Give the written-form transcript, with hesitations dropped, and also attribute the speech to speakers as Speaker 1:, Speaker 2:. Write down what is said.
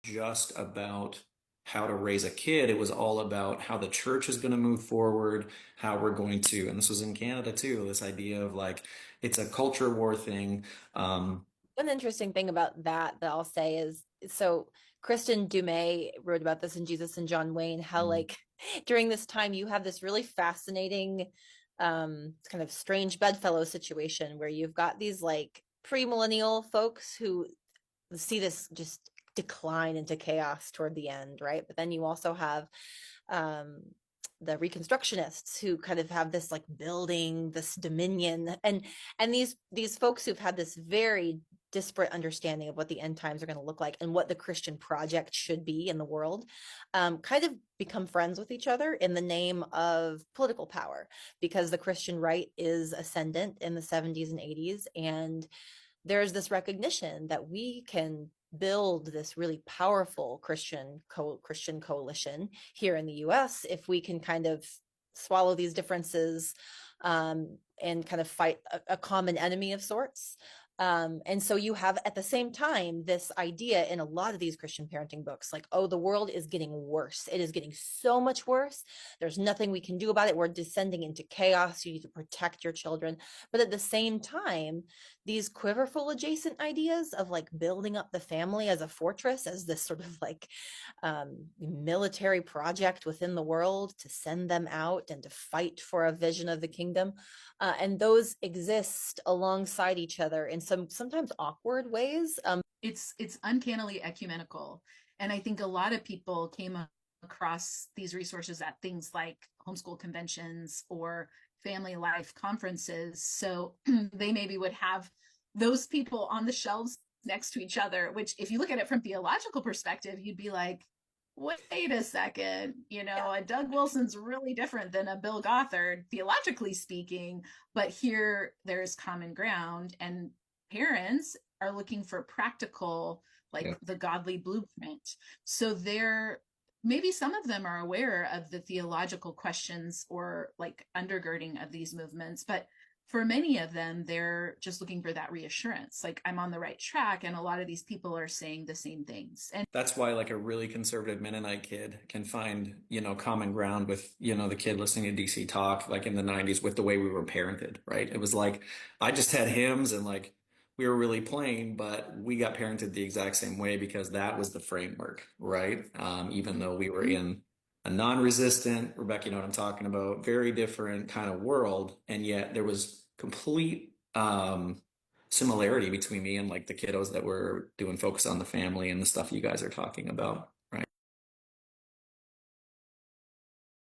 Speaker 1: just about how to raise a kid. It was all about how the church is going to move forward, how we're going to, and this was in Canada too, this idea of like it's a culture war thing.
Speaker 2: One interesting thing about that I'll say is so Kristen Dumais wrote about this in Jesus and John Wayne, how like during this time you have this really fascinating kind of strange bedfellow situation where you've got these like premillennial folks who see this just decline into chaos toward the end, right? But then you also have um the reconstructionists who kind of have this like building this dominion, and these folks who've had this very disparate understanding of what the end times are going to look like and what the Christian project should be in the world, kind of become friends with each other in the name of political power, because the Christian right is ascendant in the 70s and 80s, and there's this recognition that we can build this really powerful Christian coalition here in the US if we can kind of swallow these differences, and kind of fight a common enemy of sorts. And so you have at the same time this idea in a lot of these Christian parenting books, like, oh, the world is getting worse. It is getting so much worse. There's nothing we can do about it. We're descending into chaos. You need to protect your children. But at the same time, these quiverful adjacent ideas of like building up the family as a fortress, as this sort of like military project within the world to send them out and to fight for a vision of the kingdom. And those exist alongside each other in some sometimes awkward ways.
Speaker 3: It's uncannily ecumenical. And I think a lot of people came across these resources at things like homeschool conventions or family life conferences. So they maybe would have those people on the shelves next to each other, which if you look at it from theological perspective, you'd be like, wait a second,
Speaker 2: Yeah.
Speaker 3: a Doug Wilson's really different than a Bill Gothard, theologically speaking, but here there's common ground, and parents are looking for practical,
Speaker 1: Yeah.
Speaker 3: like the godly blueprint. So they're maybe some of them are aware of the theological questions or like undergirding of these movements, but for many of them, they're just looking for that reassurance. Like, I'm on the right track. And a lot of these people are saying the same things. And
Speaker 1: That's why like a really conservative Mennonite kid can find, common ground with, the kid listening to DC Talk like in the 90s with the way we were parented, right? It was like I just had hymns and like we were really plain, but we got parented the exact same way because that was the framework, right? Even though we were in a non-resistant, Rebecca, you know what I'm talking about, very different kind of world, and yet there was complete similarity between me and like the kiddos that were doing Focus on the Family and the stuff you guys are talking about.